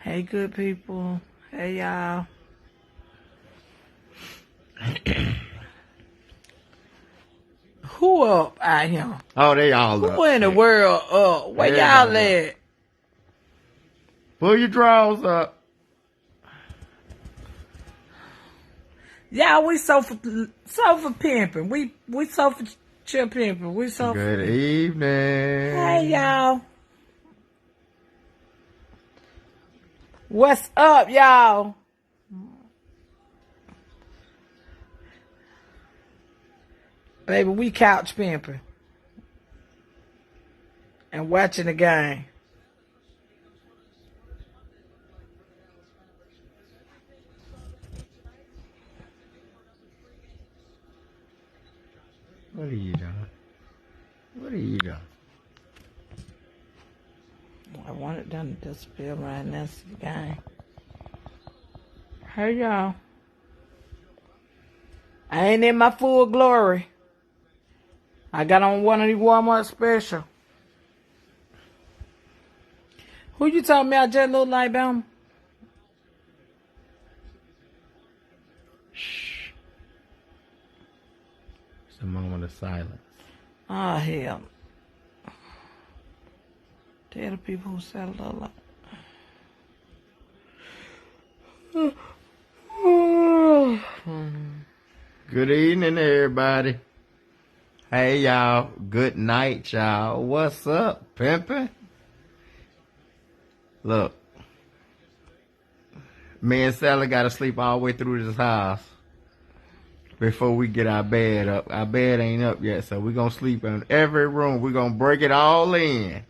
Hey, good people. Hey, y'all. Who up out here? Oh, they all up. Who in the world up? Where y'all Everybody at? Pull your drawers up. Y'all, we sofa pimping. We sofa chill pimping. We sofa. Good evening. Hey, y'all. What's up, y'all? Baby, we couch pimping and watching the game. What are you doing? What are you doing? I wanted them to disappear right now. See the game. Hey, y'all. I ain't in my full glory. I got on one of these Walmart special. Who you talking about just look like them? Shh. It's a moment of silence. Oh, hell. Tell the people who said it look like. Good evening, everybody. Hey, y'all. Good night, y'all. What's up, pimpin'? Look. Me and Sally got to sleep all the way through this house before we get our bed up. Our bed ain't up yet, so we're going to sleep in every room. We're going to break it all in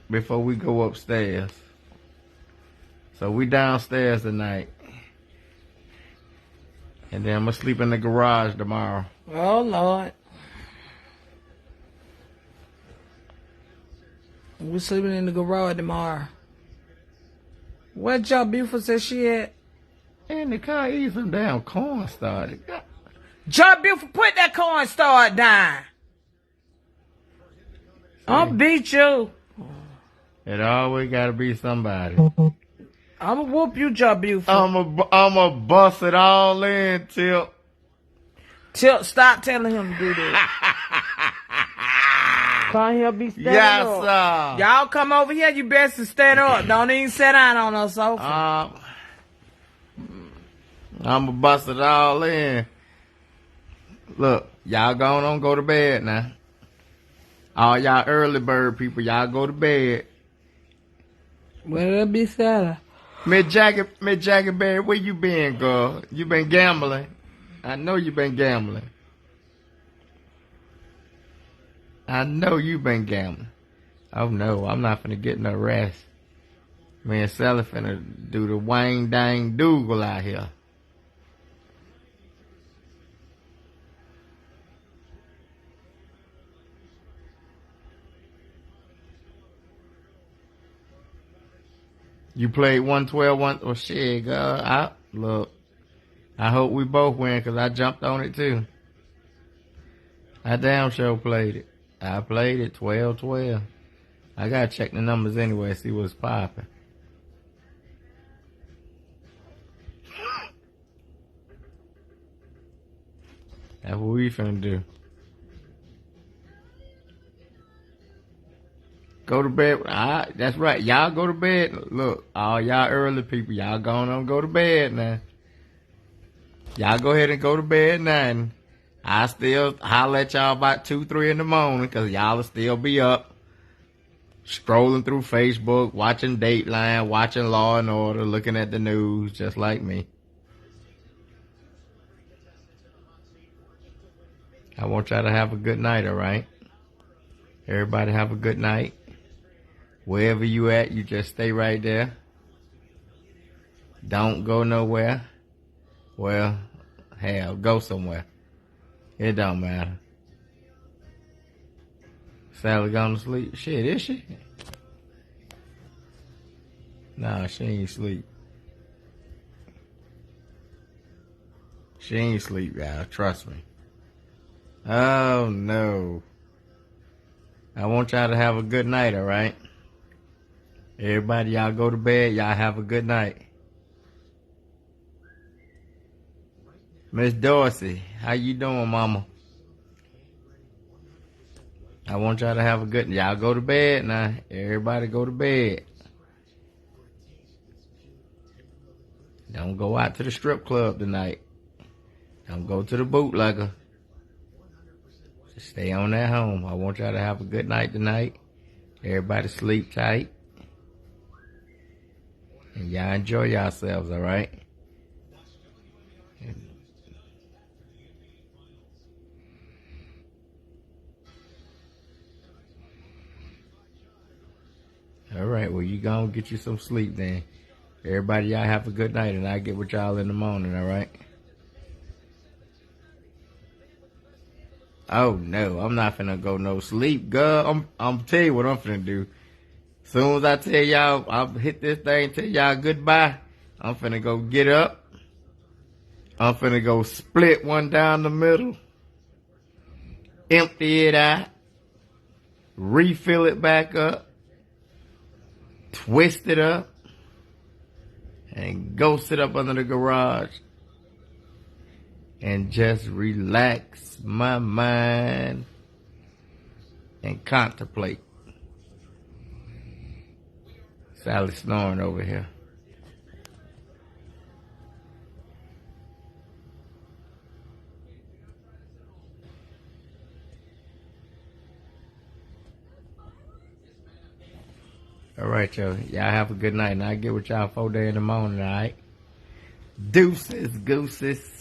before we go upstairs. So we downstairs tonight. And then I'm going to sleep in the garage tomorrow. Oh, Lord. We're sleeping in the garage tomorrow. Where Joe Buford said she at? And the car eat some damn corn started. Joe Buford, put that cornstarch down. I'll beat you. It always got to be somebody. I'm going to whoop you, Joe Buford. I'ma bust it all in, Tip. Stop telling him to do that. Can't he'll be standing Yes, up. sir. Y'all come over here, you best to stand up. Don't even sit down on no sofa. I'ma bust it all in. Look, y'all go to bed now. All y'all early bird people, y'all go to bed. Well, it'll be Saturday. Miss Jackie Berry, where you been, girl? You been gambling. I know you been gambling. I know you been gambling. Oh no, I'm not finna get no rest. Me and Sally finna do the wang dang doogle out here. You played 112 well, shit, girl. Look, I hope we both win because I jumped on it too. I damn sure played it. I played it 12-12. I gotta check the numbers anyway, see what's popping. That's what we finna do. Go to bed. That's right. Y'all go to bed. Look, all y'all early people, y'all going on go to bed now. Y'all go ahead and go to bed now. And I still holler at y'all about 2-3 in the morning because y'all will still be up. Scrolling through Facebook, watching Dateline, watching Law and Order, looking at the news just like me. I want y'all to have a good night, all right? Everybody have a good night. Wherever you at, you just stay right there. Don't go nowhere. Well, hell, go somewhere. It don't matter. Sally gone to sleep. Shit, is she? Nah, she ain't sleep. She ain't sleep, y'all. Trust me. Oh, no. I want y'all to have a good night, all right? Everybody, y'all go to bed. Y'all have a good night. Miss Dorsey, how you doing, mama? I want y'all to have a good... Y'all go to bed now. Everybody go to bed. Don't go out to the strip club tonight. Don't go to the bootlegger. Just stay on at home. I want y'all to have a good night tonight. Everybody sleep tight. And y'all enjoy yourselves, all right? All right, well, you gonna get you some sleep then. Everybody, y'all have a good night, and I'll get with y'all in the morning, all right? Oh, no, I'm not finna go no sleep, girl. I'm tell you what I'm finna do. Soon as I tell y'all, I'll hit this thing, tell y'all goodbye, I'm finna go get up. I'm finna go split one down the middle, empty it out, refill it back up, twist it up, and go sit up under the garage and just relax my mind and contemplate. Sally snoring over here. All right, y'all. Y'all have a good night, and I'll get with y'all 4 days in the morning, all right? Deuces, gooses.